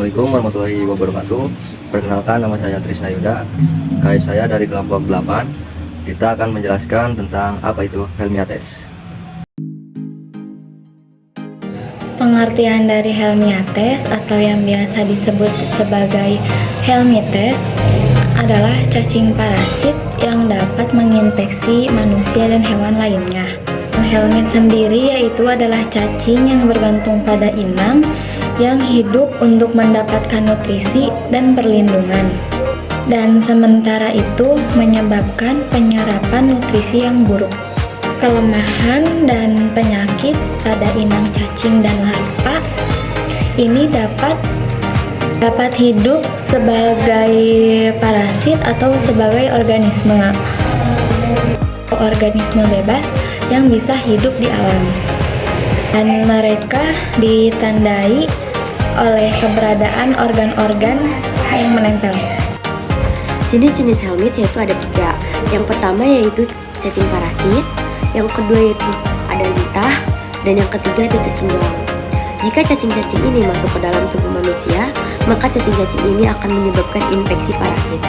Assalamualaikum warahmatullahi wabarakatuh. Perkenalkan, nama saya Trisna Yuda. Saya dari kelompok 8. Kita akan menjelaskan tentang apa itu Helmiates. Pengertian dari Helmiates atau yang biasa disebut sebagai helminths adalah cacing parasit yang dapat menginfeksi manusia dan hewan lainnya. Helminth sendiri yaitu adalah cacing yang bergantung pada inang yang hidup untuk mendapatkan nutrisi dan perlindungan. Dan sementara itu menyebabkan penyerapan nutrisi yang buruk. Kelemahan dan penyakit pada inang cacing dan larva ini dapat hidup sebagai parasit atau sebagai organisme bebas yang bisa hidup di alam, dan mereka ditandai oleh keberadaan organ-organ yang menempel. Jenis-jenis helminth yaitu ada 3. Yang pertama yaitu cacing parasit, yang kedua yaitu ada lintah, dan yang ketiga itu cacing belang. Jika cacing-cacing ini masuk ke dalam tubuh manusia, maka cacing-cacing ini akan menyebabkan infeksi parasit.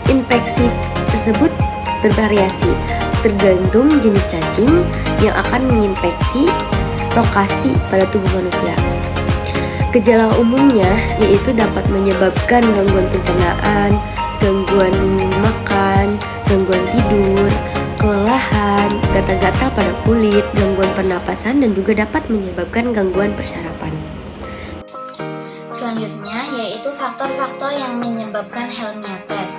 Infeksi tersebut bervariasi, tergantung jenis cacing yang akan menginfeksi lokasi pada tubuh manusia. Gejala umumnya yaitu dapat menyebabkan gangguan pencernaan, gangguan makan, gangguan tidur, kelelahan, gatal-gatal pada kulit, gangguan pernapasan, dan juga dapat menyebabkan gangguan persyarafan. Selanjutnya yaitu faktor-faktor yang menyebabkan helminths.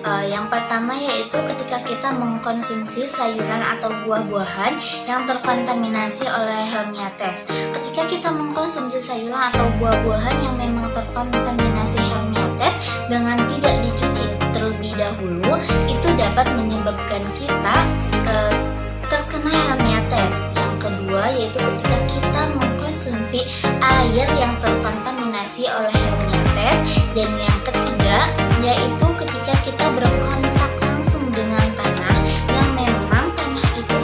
Yang pertama yaitu ketika kita mengkonsumsi sayuran atau buah-buahan yang terkontaminasi oleh helminths. Ketika kita mengkonsumsi sayuran atau buah-buahan yang memang terkontaminasi helminths dengan tidak dicuci terlebih dahulu, itu dapat menyebabkan kita terkena helminths. Yang kedua yaitu ketika kita mengkonsumsi air yang terkontaminasi oleh helminths, dan yang ketiga yaitu ketika kita berkontak langsung dengan tanah yang memang tanah itu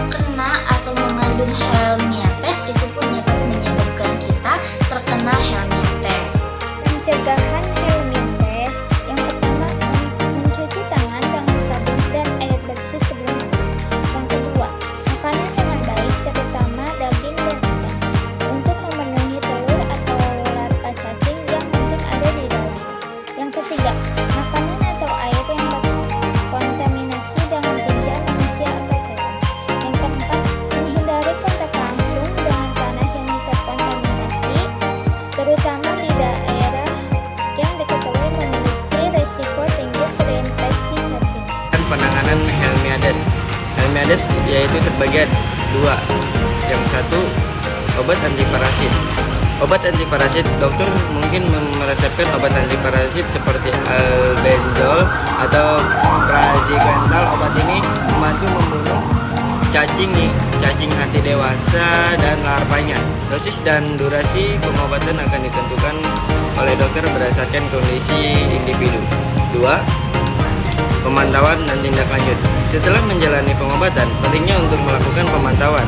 terkena atau mengandung helminths, itu pun dapat menyebabkan kita terkena helminths. Pencegahan helminths yang pertama, mencuci tangan dengan sabun dan air bersih sebelum makan. Yang kedua, makanan dengan baik terutama daging dan ikan untuk memenuhi telur atau larva cacing yang mungkin ada di dalamnya. Yang ketiga, makanan atau air yang terkontaminasi dengan tinja manusia atau hewan. Yang keempat, menghindari kontak langsung dengan tanah yang terkontaminasi, terutama di daerah yang diketahui memiliki risiko tinggi terinfeksi cacing. Penanganan Helmiates. Helmiates yaitu terbagi 2. Yang satu, obat antiparasit. Obat antiparasit, dokter mungkin meresepkan obat antiparasit seperti albendazol atau praziquantel. Obat ini membantu membunuh cacing hati dewasa dan larvanya. Dosis dan durasi pengobatan akan ditentukan oleh dokter berdasarkan kondisi individu. 2. Pemantauan dan tindak lanjut. Setelah menjalani pengobatan, pentingnya untuk melakukan pemantauan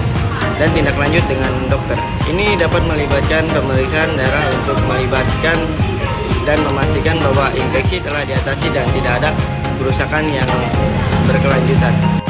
dan tindak lanjut dengan dokter. Ini dapat melibatkan pemeriksaan darah untuk melibatkan dan memastikan bahwa infeksi telah diatasi dan tidak ada kerusakan yang berkelanjutan.